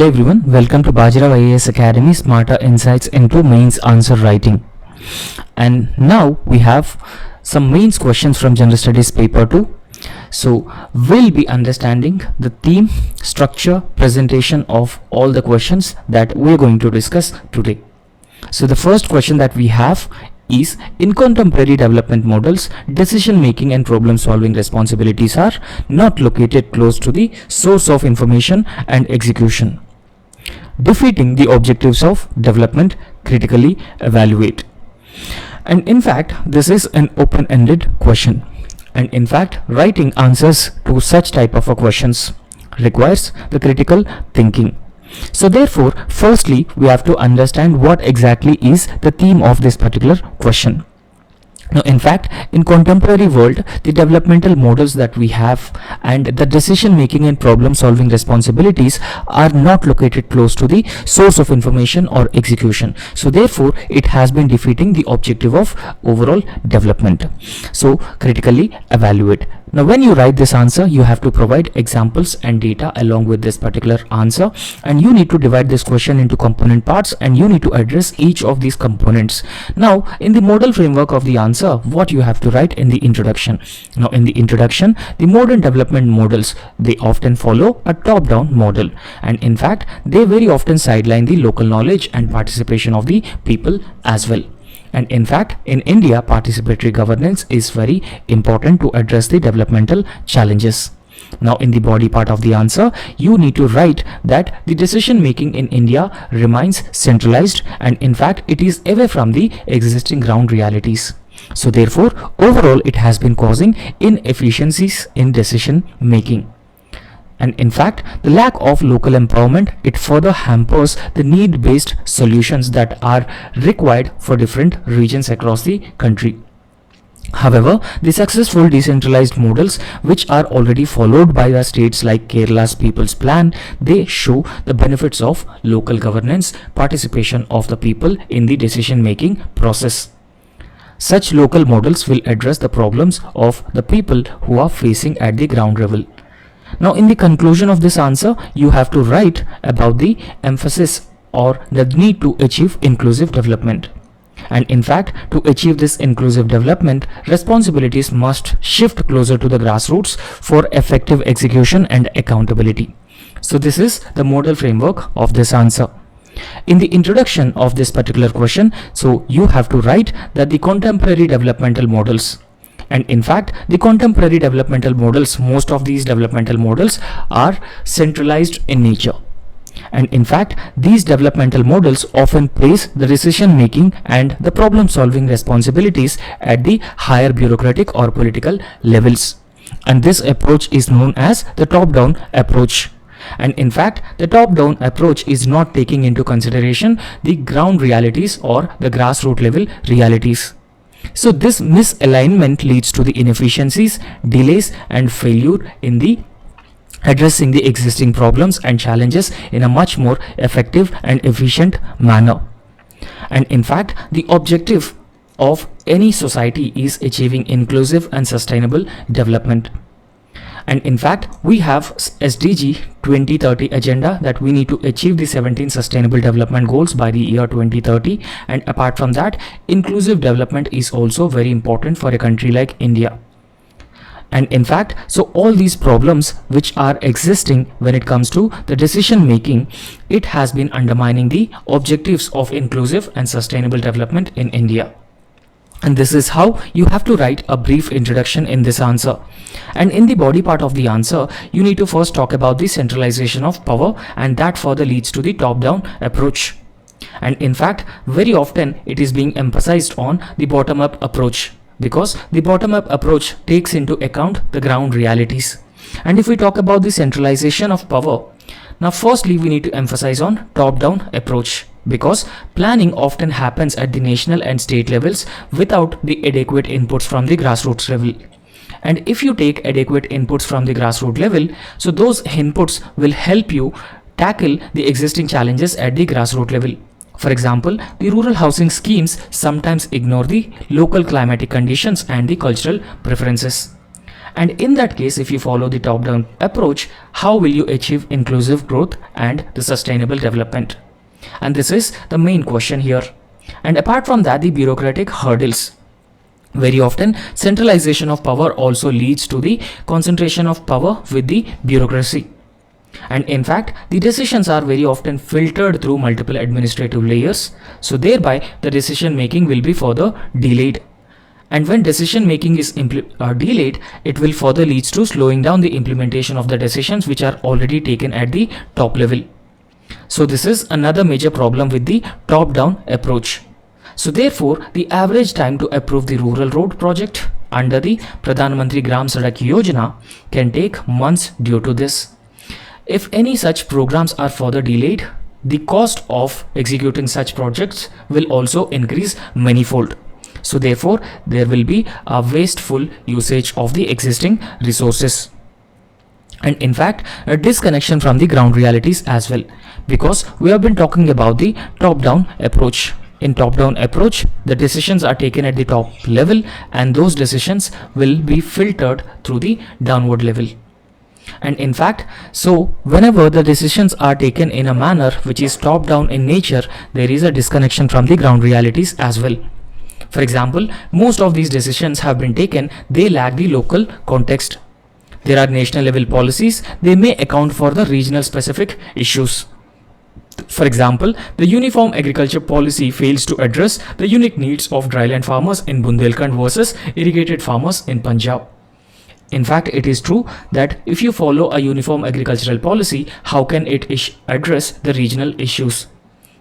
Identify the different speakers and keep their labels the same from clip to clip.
Speaker 1: Hello everyone, welcome to Bajirao Ias Academy Smarter Insights into Mains Answer Writing. And now we have some mains questions from General Studies paper 2. So we'll be understanding the theme, structure, presentation of all the questions that we're going to discuss today. So the first question that we have is, in contemporary development models, decision making and problem solving responsibilities are not located close to the source of information and execution. Defeating the objectives of development, critically evaluate. And in fact, this is an open-ended question. And in fact, writing answers to such type of questions requires the critical thinking. So therefore, firstly, we have to understand what exactly is the theme of this particular question. Now, in fact, in contemporary world, the developmental models that we have and the decision making and problem solving responsibilities are not located close to the source of information or execution. So therefore, it has been defeating the objective of overall development. So critically evaluate. Now, when you write this answer, you have to provide examples and data along with this particular answer, and you need to divide this question into component parts and you need to address each of these components. Now, in the model framework of the answer, what you have to write in the introduction. Now, in the introduction, the modern development models, they often follow a top-down model, and in fact, they very often sideline the local knowledge and participation of the people as well. And in fact, in India, participatory governance is very important to address the developmental challenges. Now, in the body part of the answer, you need to write that the decision making in India remains centralized, and in fact, it is away from the existing ground realities. So therefore, overall, it has been causing inefficiencies in decision making. And in fact, the lack of local empowerment, it further hampers the need-based solutions that are required for different regions across the country. However, the successful decentralized models which are already followed by the states like Kerala's People's Plan, they show the benefits of local governance, participation of the people in the decision-making process. Such local models will address the problems of the people who are facing at the ground level. Now, in the conclusion of this answer, you have to write about the emphasis or the need to achieve inclusive development. And in fact, to achieve this inclusive development, responsibilities must shift closer to the grassroots for effective execution and accountability. So this is the model framework of this answer. In the introduction of this particular question, so you have to write that the contemporary developmental models, and in fact, the contemporary developmental models, most of these developmental models are centralized in nature. And in fact, these developmental models often place the decision making and the problem solving responsibilities at the higher bureaucratic or political levels. And this approach is known as the top-down approach. And in fact, the top-down approach is not taking into consideration the ground realities or the grassroots level realities. So this misalignment leads to the inefficiencies, delays and failure in the addressing the existing problems and challenges in a much more effective and efficient manner. And in fact, the objective of any society is achieving inclusive and sustainable development. And in fact, we have SDG 2030 agenda that we need to achieve the 17 sustainable development goals by the year 2030. And apart from that, inclusive development is also very important for a country like India. And in fact, so all these problems which are existing when it comes to the decision making, it has been undermining the objectives of inclusive and sustainable development in India. And this is how you have to write a brief introduction in this answer. And in the body part of the answer, you need to first talk about the centralization of power, and that further leads to the top-down approach. And in fact, very often it is being emphasized on the bottom-up approach, because the bottom-up approach takes into account the ground realities. And if we talk about the centralization of power, now firstly we need to emphasize on top-down approach, because planning often happens at the national and state levels without the adequate inputs from the grassroots level. And if you take adequate inputs from the grassroots level, so those inputs will help you tackle the existing challenges at the grassroots level. For example, the rural housing schemes sometimes ignore the local climatic conditions and the cultural preferences. And in that case, if you follow the top-down approach, how will you achieve inclusive growth and the sustainable development? And this is the main question here. And apart from that, the bureaucratic hurdles. Very often, centralization of power also leads to the concentration of power with the bureaucracy. And in fact, the decisions are very often filtered through multiple administrative layers. So thereby, the decision making will be further delayed. And when decision making is delayed, it will further leads to slowing down the implementation of the decisions which are already taken at the top level. So this is another major problem with the top-down approach. So therefore, the average time to approve the rural road project under the Pradhan Mantri Gram Sadak Yojana can take months due to this. If any such programs are further delayed, the cost of executing such projects will also increase manifold. So therefore, there will be a wasteful usage of the existing resources. And in fact, a disconnection from the ground realities as well, because we have been talking about the top-down approach. In top-down approach, the decisions are taken at the top level and those decisions will be filtered through the downward level. And in fact, so whenever the decisions are taken in a manner which is top-down in nature, there is a disconnection from the ground realities as well. For example, most of these decisions have been taken, they lack the local context. There are national level policies, they may account for the regional specific issues. For example, the Uniform Agriculture Policy fails to address the unique needs of dryland farmers in Bundelkhand versus irrigated farmers in Punjab. In fact, it is true that if you follow a uniform agricultural policy, how can it address the regional issues?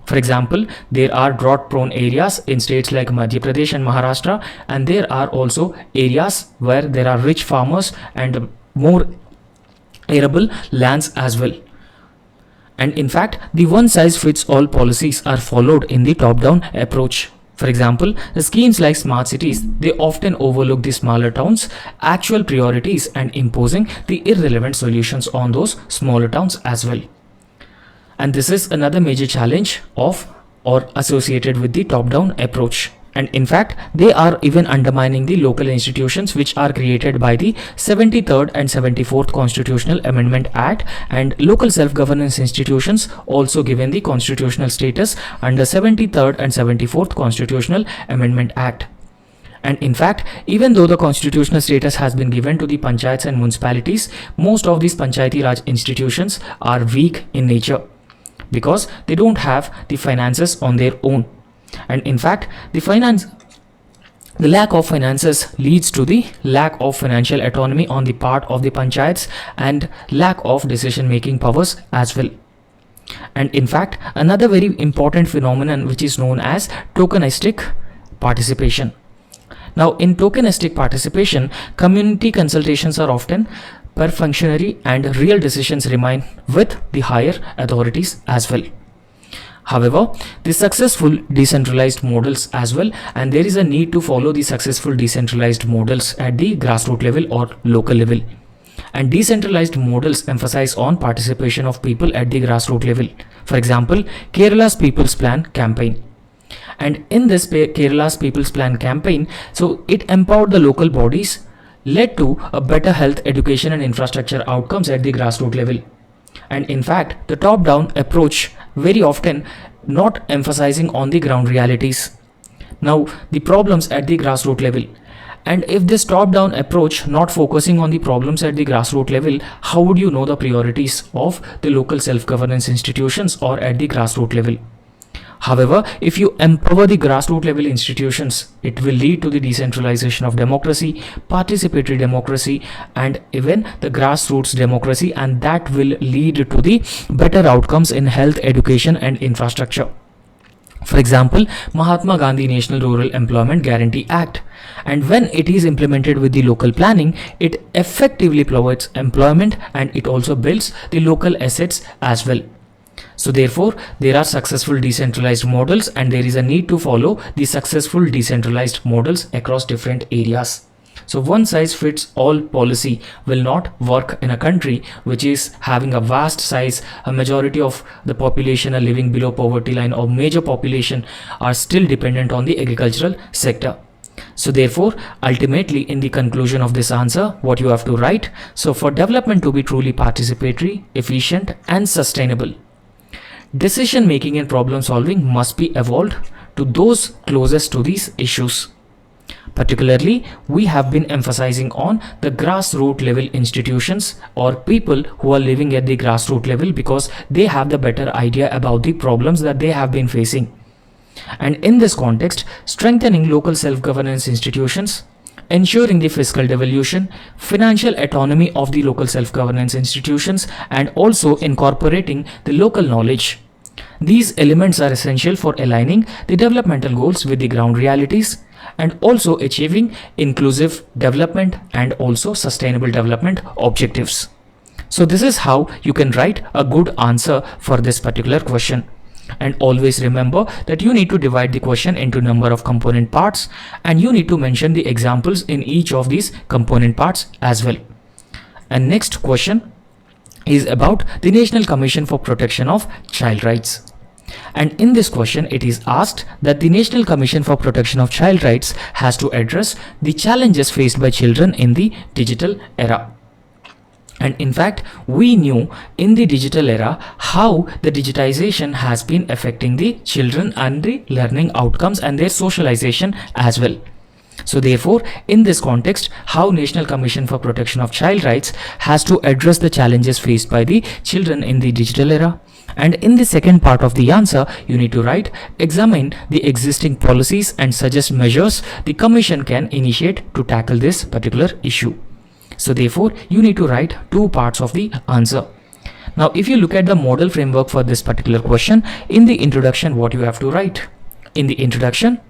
Speaker 1: For example, there are drought-prone areas in states like Madhya Pradesh and Maharashtra, and there are also areas where there are rich farmers and more arable lands as well. And in fact, the one-size-fits-all policies are followed in the top-down approach. For example, the schemes like smart cities, they often overlook the smaller towns' actual priorities and imposing the irrelevant solutions on those smaller towns as well. And this is another major challenge of or associated with the top-down approach. And in fact, they are even undermining the local institutions which are created by the 73rd and 74th Constitutional Amendment Act, and local self-governance institutions also given the constitutional status under 73rd and 74th Constitutional Amendment Act. And in fact, even though the constitutional status has been given to the panchayats and municipalities, most of these Panchayati Raj institutions are weak in nature because they don't have the finances on their own. And in fact, the lack of finances leads to the lack of financial autonomy on the part of the panchayats and lack of decision making powers as well. And in fact, another very important phenomenon which is known as tokenistic participation. Now, in tokenistic participation, community consultations are often perfunctory and real decisions remain with the higher authorities as well. However, the successful decentralized models as well, and there is a need to follow the successful decentralized models at the grassroots level or local level. And decentralized models emphasize on participation of people at the grassroots level. For example, Kerala's People's Plan campaign. And in this Kerala's People's Plan campaign, so it empowered the local bodies, led to a better health, education and infrastructure outcomes at the grassroots level. And in fact, the top-down approach very often not emphasizing on the ground realities. Now, the problems at the grassroots level. And if this top-down approach not focusing on the problems at the grassroots level, how would you know the priorities of the local self-governance institutions or at the grassroots level? However, if you empower the grassroots level institutions, it will lead to the decentralization of democracy, participatory democracy, and even the grassroots democracy, and that will lead to the better outcomes in health, education, and infrastructure. For example, Mahatma Gandhi National Rural Employment Guarantee Act, and when it is implemented with the local planning, it effectively provides employment and it also builds the local assets as well. So therefore, there are successful decentralized models and there is a need to follow the successful decentralized models across different areas. So one size fits all policy will not work in a country which is having a vast size. A majority of the population are living below poverty line, or major population are still dependent on the agricultural sector. So therefore, ultimately in the conclusion of this answer, what you have to write, so for development to be truly participatory, efficient and sustainable, decision making and problem solving must be evolved to those closest to these issues. Particularly, we have been emphasizing on the grassroots level institutions or people who are living at the grassroots level because they have the better idea about the problems that they have been facing. And in this context, strengthening local self-governance institutions, ensuring the fiscal devolution, financial autonomy of the local self-governance institutions, and also incorporating the local knowledge. These elements are essential for aligning the developmental goals with the ground realities and also achieving inclusive development and also sustainable development objectives. So this is how you can write a good answer for this particular question. And always remember that you need to divide the question into number of component parts and you need to mention the examples in each of these component parts as well. And next question is about the National Commission for Protection of Child Rights. And in this question, it is asked that the National Commission for Protection of Child Rights has to address the challenges faced by children in the digital era. And in fact, we knew in the digital era how the digitization has been affecting the children and the learning outcomes and their socialization as well. So therefore, in this context, how National Commission for Protection of Child Rights has to address the challenges faced by the children in the digital era. And in the second part of the answer, you need to write, examine the existing policies and suggest measures the Commission can initiate to tackle this particular issue. So therefore, you need to write two parts of the answer. Now, if you look at the model framework for this particular question, in the introduction, what you have to write? In the introduction,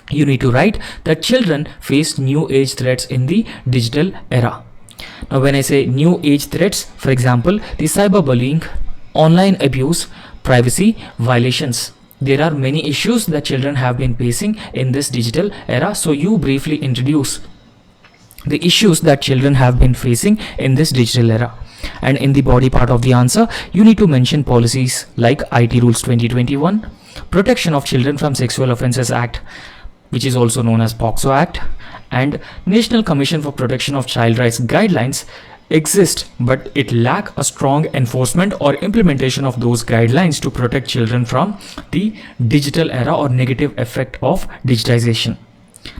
Speaker 1: you need to write that children face new age threats in the digital era. Now, when I say new age threats, for example, the cyberbullying, online abuse, privacy violations. There are many issues that children have been facing in this digital era. So you briefly introduce the issues that children have been facing in this digital era. And in the body part of the answer, you need to mention policies like IT Rules 2021, Protection of Children from Sexual Offences Act, which is also known as POCSO Act, and National Commission for Protection of Child Rights guidelines exist, but it lack a strong enforcement or implementation of those guidelines to protect children from the digital era or negative effect of digitization.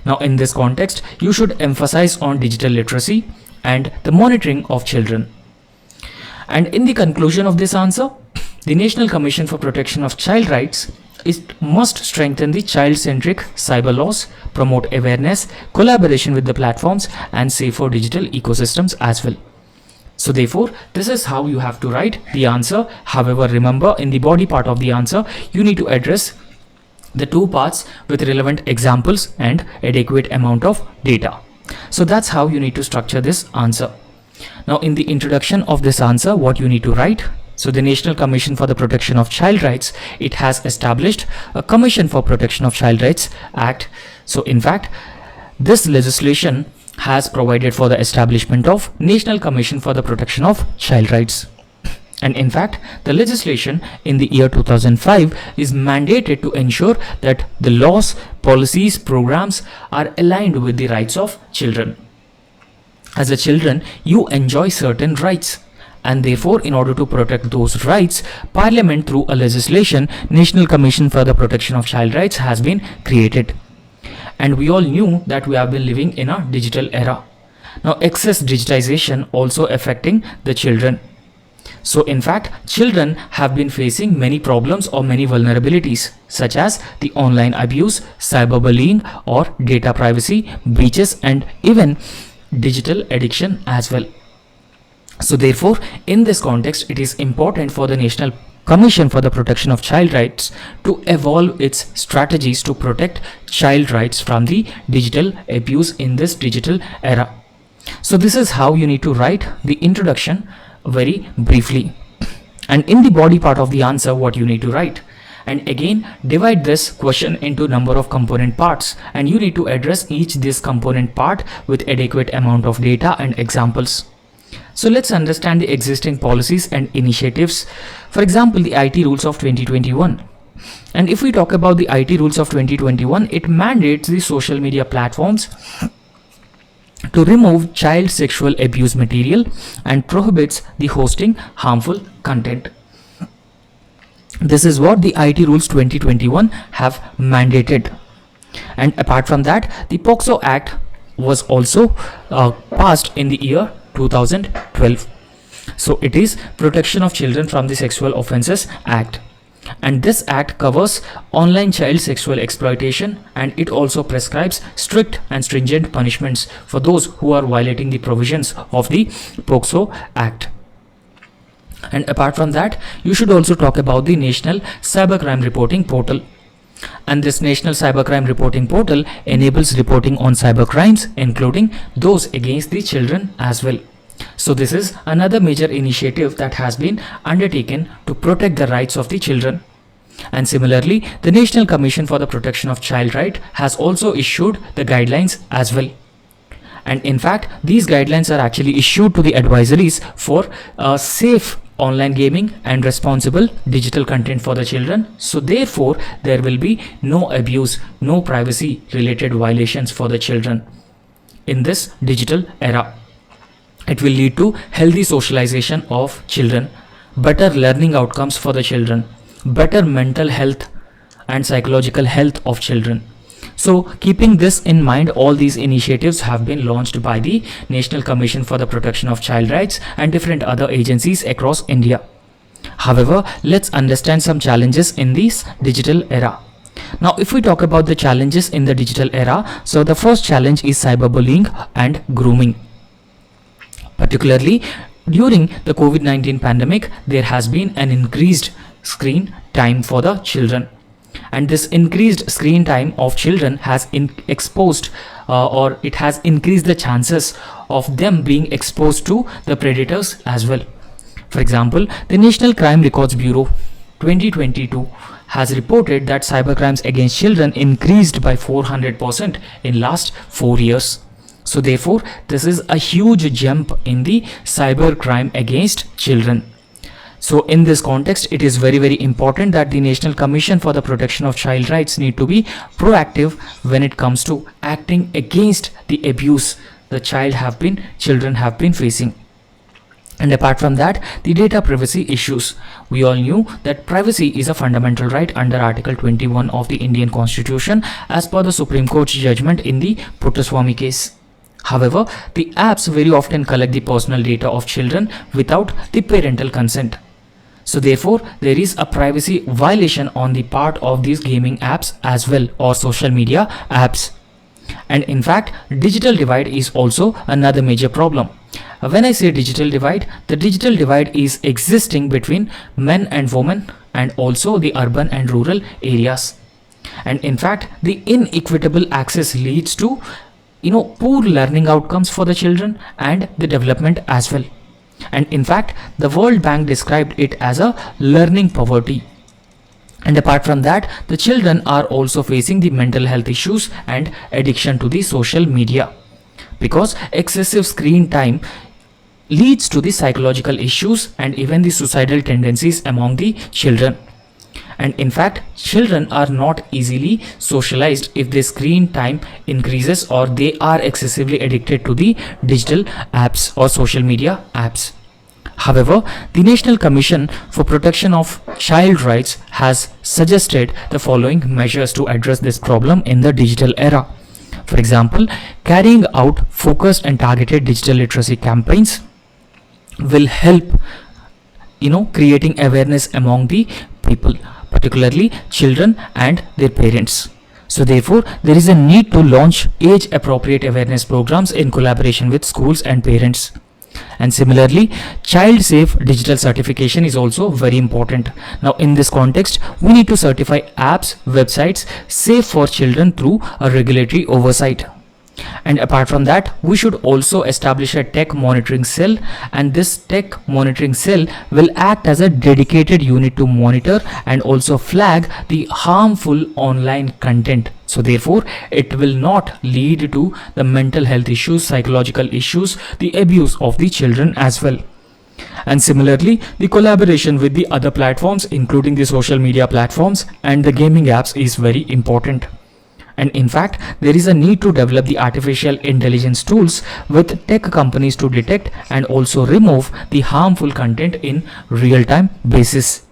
Speaker 1: Now, in this context, you should emphasize on digital literacy and the monitoring of children. And in the conclusion of this answer, the National Commission for Protection of Child Rights must strengthen the child-centric cyber laws, promote awareness, collaboration with the platforms, and safer digital ecosystems as well. So therefore, this is how you have to write the answer. However, remember, in the body part of the answer, you need to address the two parts with relevant examples and adequate amount of data. So that's how you need to structure this answer. Now, in the introduction of this answer, what you need to write? So the National Commission for the Protection of Child Rights, it has established a Commission for Protection of Child Rights Act. So in fact, this legislation has provided for the establishment of National Commission for the Protection of Child Rights. And in fact, the legislation in the year 2005 is mandated to ensure that the laws, policies, programs are aligned with the rights of children. As a children, you enjoy certain rights, and therefore, in order to protect those rights, Parliament, through a legislation, National Commission for the Protection of Child Rights has been created. And we all knew that we have been living in a digital era. Now, excess digitization also affecting the children. So in fact, children have been facing many problems or many vulnerabilities, such as the online abuse, cyberbullying, or data privacy breaches, and even digital addiction as well. So therefore, in this context, it is important for the National Commission for the Protection of Child Rights to evolve its strategies to protect child rights from the digital abuse in this digital era. So this is how you need to write the introduction very briefly. And in the body part of the answer, what you need to write? And again, divide this question into number of component parts, and you need to address each this component part with adequate amount of data and examples. So let's understand the existing policies and initiatives. For example, the IT Rules of 2021. And if we talk about the IT rules of 2021, it mandates the social media platforms to remove child sexual abuse material and prohibits the hosting harmful content. This is what the IT rules 2021 have mandated. And apart from that, the POCSO Act was also passed in the year 2012. So it is Protection of Children from the Sexual Offences Act. And this act covers online child sexual exploitation, and it also prescribes strict and stringent punishments for those who are violating the provisions of the POCSO Act. And apart from that, you should also talk about the National Cybercrime Reporting Portal. And this National Cybercrime Reporting Portal enables reporting on cybercrimes, including those against the children as well. So this is another major initiative that has been undertaken to protect the rights of the children. And similarly, the National Commission for the Protection of Child Rights has also issued the guidelines as well. And in fact, these guidelines are actually issued to the advisories for safe online gaming and responsible digital content for the children. So therefore, there will be no abuse, no privacy related violations for the children in this digital era. It will lead to healthy socialization of children, better learning outcomes for the children, better mental health and psychological health of children. So keeping this in mind, all these initiatives have been launched by the National Commission for the Protection of Child Rights and different other agencies across India. However, let's understand some challenges in this digital era. Now, if we talk about the challenges in the digital era, so the first challenge is cyberbullying and grooming. Particularly during the COVID-19 pandemic, there has been an increased screen time for the children. And this increased screen time of children has increased the chances of them being exposed to the predators as well. For example, the National Crime Records Bureau 2022 has reported that cybercrimes against children increased by 400% in last 4 years. So therefore, this is a huge jump in the cyber crime against children. So in this context, it is very, very important that the National Commission for the Protection of Child Rights need to be proactive when it comes to acting against the abuse the children have been facing. And apart from that, the data privacy issues. We all knew that privacy is a fundamental right under Article 21 of the Indian Constitution as per the Supreme Court's judgment in the Puttaswamy case. However, the apps very often collect the personal data of children without the parental consent. So therefore, there is a privacy violation on the part of these gaming apps as well, or social media apps. And in fact, digital divide is also another major problem. When I say digital divide, the digital divide is existing between men and women and also the urban and rural areas. And in fact, the inequitable access leads to poor learning outcomes for the children and the development as well. And in fact, the World Bank described it as a learning poverty. And apart from that, the children are also facing the mental health issues and addiction to the social media, because excessive screen time leads to the psychological issues and even the suicidal tendencies among the children. And in fact, children are not easily socialized if their screen time increases or they are excessively addicted to the digital apps or social media apps. However, the National Commission for Protection of Child Rights has suggested the following measures to address this problem in the digital era. For example, carrying out focused and targeted digital literacy campaigns will help creating awareness among the people, particularly children and their parents. So therefore, there is a need to launch age appropriate awareness programs in collaboration with schools and parents. And similarly, child safe digital certification is also very important. Now in this context, we need to certify apps, websites safe for children through a regulatory oversight. And apart from that, we should also establish a tech monitoring cell, and this tech monitoring cell will act as a dedicated unit to monitor and also flag the harmful online content. So therefore, it will not lead to the mental health issues, psychological issues, the abuse of the children as well. And similarly, the collaboration with the other platforms, including the social media platforms and the gaming apps, is very important. And in fact, there is a need to develop the artificial intelligence tools with tech companies to detect and also remove the harmful content in real-time basis.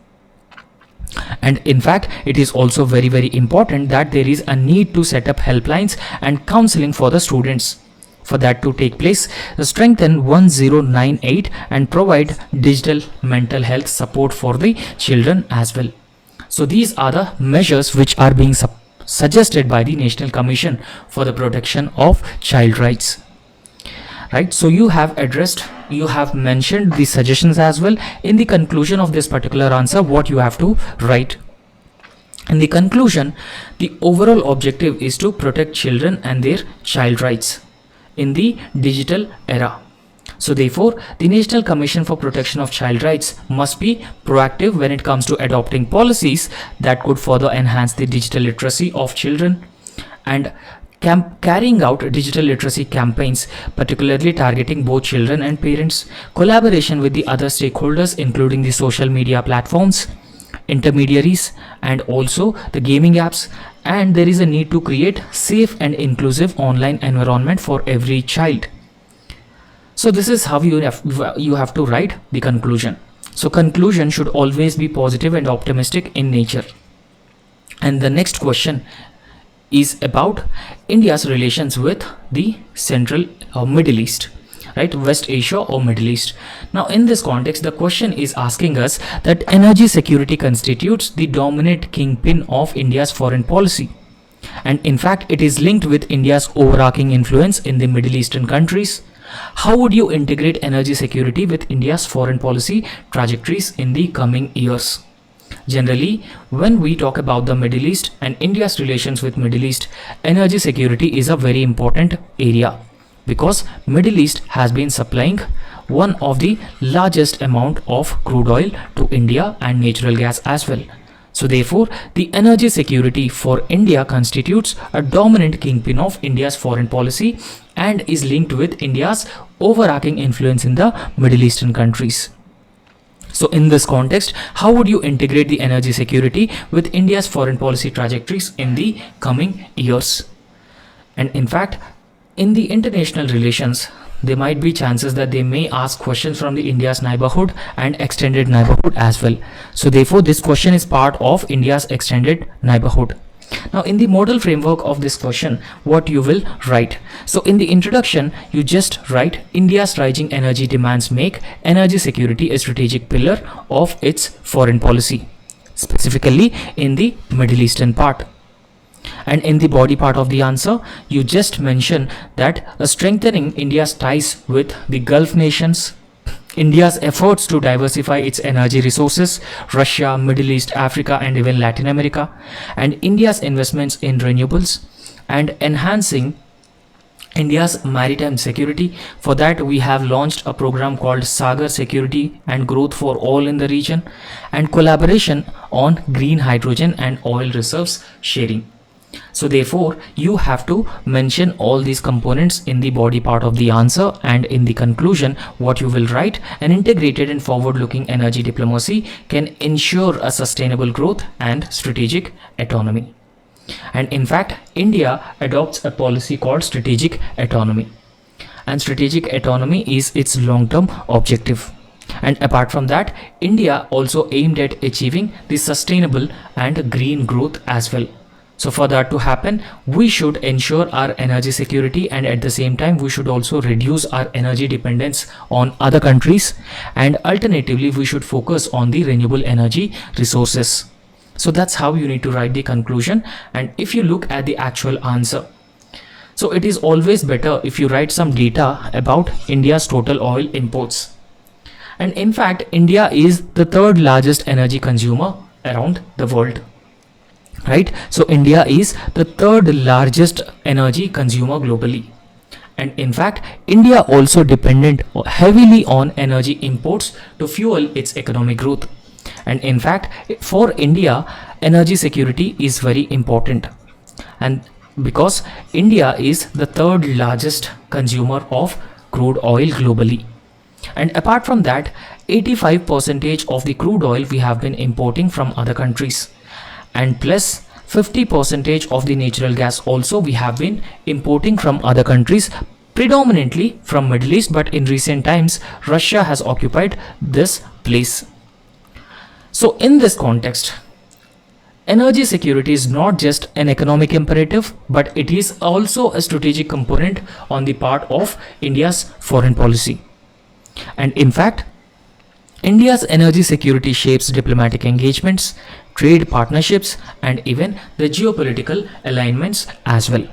Speaker 1: And in fact, it is also very important that there is a need to set up helplines and counseling for the students. For that to take place, strengthen 1098 and provide digital mental health support for the children as well. So these are the measures which are being suggested by the National Commission for the Protection of Child Rights. Right, so you have mentioned the suggestions as well. In the conclusion of this particular answer, what you have to write? In the conclusion, the overall objective is to protect children and their child rights in the digital era. So therefore, the National Commission for Protection of Child Rights must be proactive when it comes to adopting policies that could further enhance the digital literacy of children, and carrying out digital literacy campaigns, particularly targeting both children and parents, collaboration with the other stakeholders, including the social media platforms, intermediaries, and also the gaming apps. And there is a need to create safe and inclusive online environment for every child. So this is how you have to write the conclusion. So conclusion should always be positive and optimistic in nature. And the next question is about India's relations with the Central or Middle East, right? West Asia or Middle East. Now in this context, the question is asking us that energy security constitutes the dominant kingpin of India's foreign policy. And in fact, it is linked with India's overarching influence in the Middle Eastern countries. How would you integrate energy security with India's foreign policy trajectories in the coming years? Generally, when we talk about the Middle East and India's relations with Middle East, energy security is a very important area, because Middle East has been supplying one of the largest amount of crude oil to India and natural gas as well. So therefore, the energy security for India constitutes a dominant kingpin of India's foreign policy and is linked with India's overarching influence in the Middle Eastern countries. So in this context, how would you integrate the energy security with India's foreign policy trajectories in the coming years? And in fact, in the international relations, there might be chances that they may ask questions from the India's neighborhood and extended neighborhood as well. So therefore, this question is part of India's extended neighborhood. Now in the model framework of this question, what you will write? So in the introduction, you just write India's rising energy demands make energy security a strategic pillar of its foreign policy, specifically in the Middle Eastern part. And in the body part of the answer, you just mention that strengthening India's ties with the Gulf nations, India's efforts to diversify its energy resources, Russia, Middle East, Africa, and even Latin America, and India's investments in renewables, and enhancing India's maritime security. For that, we have launched a program called Sagar Security and Growth for All in the region, and collaboration on green hydrogen and oil reserves sharing. So therefore, you have to mention all these components in the body part of the answer, and in the conclusion, what you will write: an integrated and forward-looking energy diplomacy can ensure a sustainable growth and strategic autonomy. And in fact, India adopts a policy called strategic autonomy, and strategic autonomy is its long-term objective. And apart from that, India also aimed at achieving the sustainable and green growth as well. So for that to happen, we should ensure our energy security, and at the same time we should also reduce our energy dependence on other countries, and alternatively we should focus on the renewable energy resources. So that's how you need to write the conclusion. And if you look at the actual answer, so it is always better if you write some data about India's total oil imports. And in fact, India is the third largest energy consumer around the world. Right? So India is the third largest energy consumer globally. And in fact, India also dependent heavily on energy imports to fuel its economic growth. And in fact, for India, energy security is very important. And because India is the third largest consumer of crude oil globally. And apart from that, 85% of the crude oil we have been importing from other countries, and plus 50% of the natural gas also we have been importing from other countries, predominantly from Middle East, but in recent times Russia has occupied this place. So in this context, energy security is not just an economic imperative, but it is also a strategic component on the part of India's foreign policy. And in fact, India's energy security shapes diplomatic engagements, trade partnerships, and even the geopolitical alignments as well.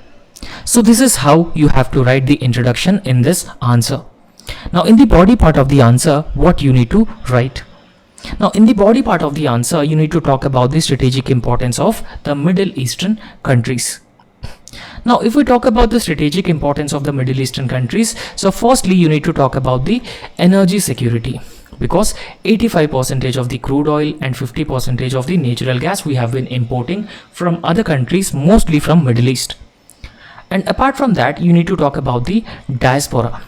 Speaker 1: So this is how you have to write the introduction in this answer. Now in the body part of the answer, what you need to write? Now in the body part of the answer, you need to talk about the strategic importance of the Middle Eastern countries. Now if we talk about the strategic importance of the Middle Eastern countries, so firstly you need to talk about the energy security, because 85% of the crude oil and 50% of the natural gas we have been importing from other countries, mostly from Middle East. And apart from that, you need to talk about the diaspora.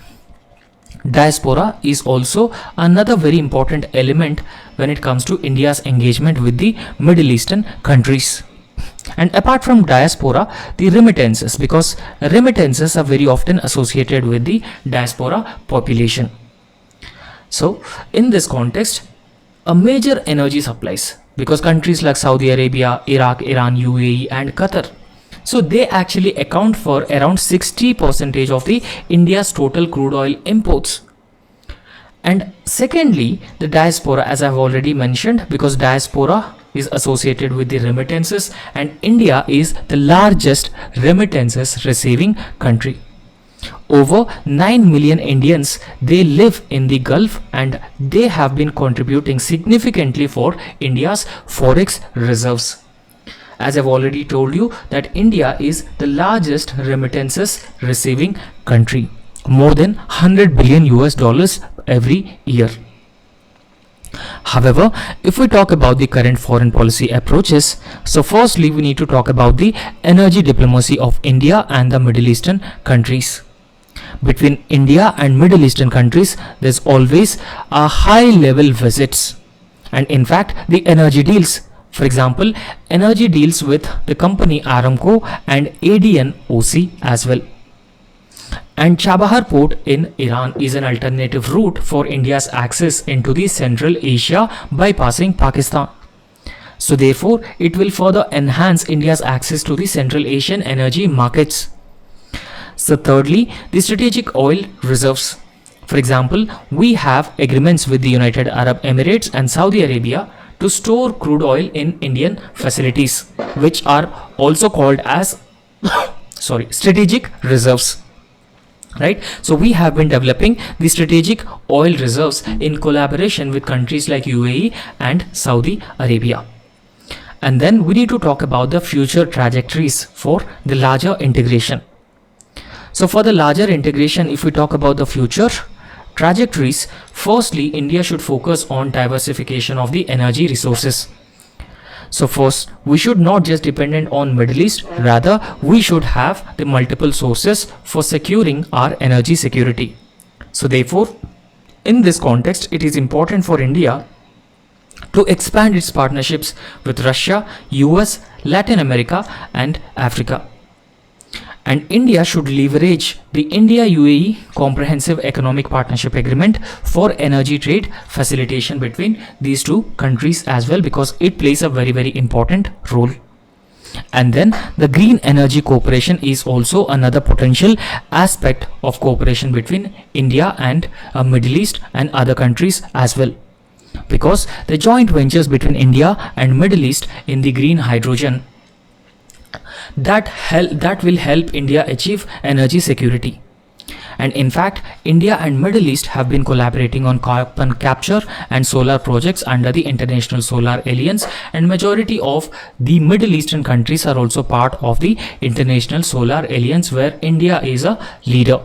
Speaker 1: Diaspora is also another very important element when it comes to India's engagement with the Middle Eastern countries. And apart from diaspora, the remittances, because remittances are very often associated with the diaspora population. So in this context, a major energy supplies, because countries like Saudi Arabia, Iraq, Iran, UAE and Qatar, so they actually account for around 60% of the India's total crude oil imports. And secondly, the diaspora, as I've already mentioned, because diaspora is associated with the remittances, and India is the largest remittances receiving country. Over 9 million Indians, they live in the Gulf, and they have been contributing significantly for India's forex reserves. As I've already told you that India is the largest remittances receiving country, more than 100 billion US dollars every year. However, if we talk about the current foreign policy approaches, so firstly we need to talk about the energy diplomacy of India and the Middle Eastern countries. Between India and Middle Eastern countries, there's always a high level visits, and in fact the energy deals. For example, energy deals with the company Aramco and ADNOC as well. And Chabahar port in Iran is an alternative route for India's access into the Central Asia bypassing Pakistan. So therefore, it will further enhance India's access to the Central Asian energy markets. So thirdly, the strategic oil reserves. For example, we have agreements with the United Arab Emirates and Saudi Arabia to store crude oil in Indian facilities, which are also called as strategic reserves. Right, so we have been developing the strategic oil reserves in collaboration with countries like UAE and Saudi Arabia. And then we need to talk about the future trajectories for the larger integration. So for the larger integration, if we talk about the future trajectories, firstly India should focus on diversification of the energy resources. So first, we should not just dependent on Middle East, rather we should have the multiple sources for securing our energy security. So therefore, in this context, it is important for India to expand its partnerships with Russia, US, Latin America and Africa. And India should leverage the India-UAE Comprehensive Economic Partnership Agreement for energy trade facilitation between these two countries as well, because it plays a very, very important role. And then the green energy cooperation is also another potential aspect of cooperation between India and Middle East and other countries as well, because the joint ventures between India and Middle East in the green hydrogen, that will help India achieve energy security. And in fact, India and Middle East have been collaborating on carbon capture and solar projects under the International Solar Alliance, and majority of the Middle Eastern countries are also part of the International Solar Alliance, where India is a leader.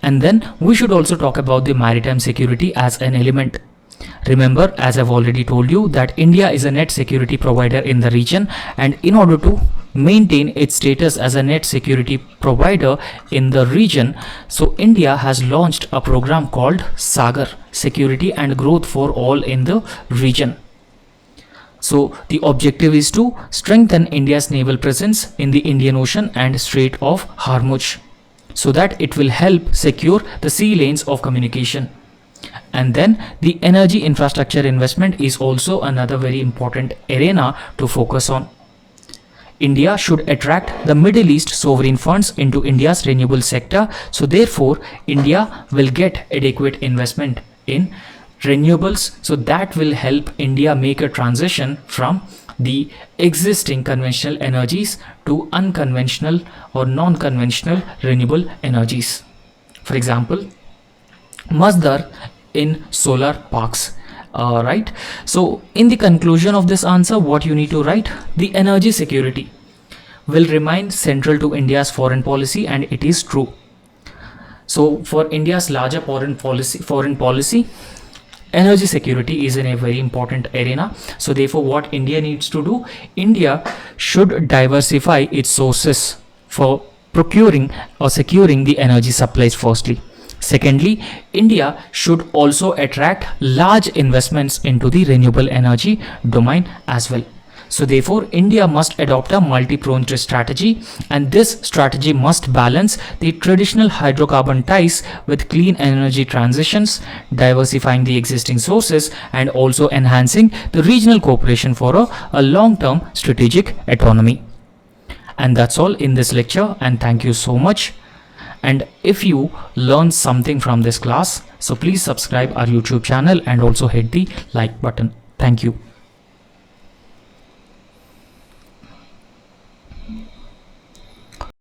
Speaker 1: And then we should also talk about the maritime security as an element. Remember, as I've already told you, that India is a net security provider in the region, and in order to maintain its status as a net security provider in the region, so India has launched a program called Sagar, Security and Growth for All in the region. So the objective is to strengthen India's naval presence in the Indian Ocean and Strait of Hormuz, so that it will help secure the sea lanes of communication. And then the energy infrastructure investment is also another very important arena to focus on. India should attract the Middle East sovereign funds into India's renewable sector, so therefore India will get adequate investment in renewables, so that will help India make a transition from the existing conventional energies to unconventional or non-conventional renewable energies. For example, Masdar in solar parks. Right. So in the conclusion of this answer, what you need to write: the energy security will remain central to India's foreign policy, and it is true. So for India's larger foreign policy, energy security is in a very important arena. So therefore, what India needs to do, India should diversify its sources for procuring or securing the energy supplies firstly. Secondly, India should also attract large investments into the renewable energy domain as well. So therefore, India must adopt a multi-pronged strategy, and this strategy must balance the traditional hydrocarbon ties with clean energy transitions, diversifying the existing sources, and also enhancing the regional cooperation for a long-term strategic autonomy. And that's all in this lecture, and thank you so much. And if you learned something from this class, so please subscribe our YouTube channel and also hit the like button. Thank you.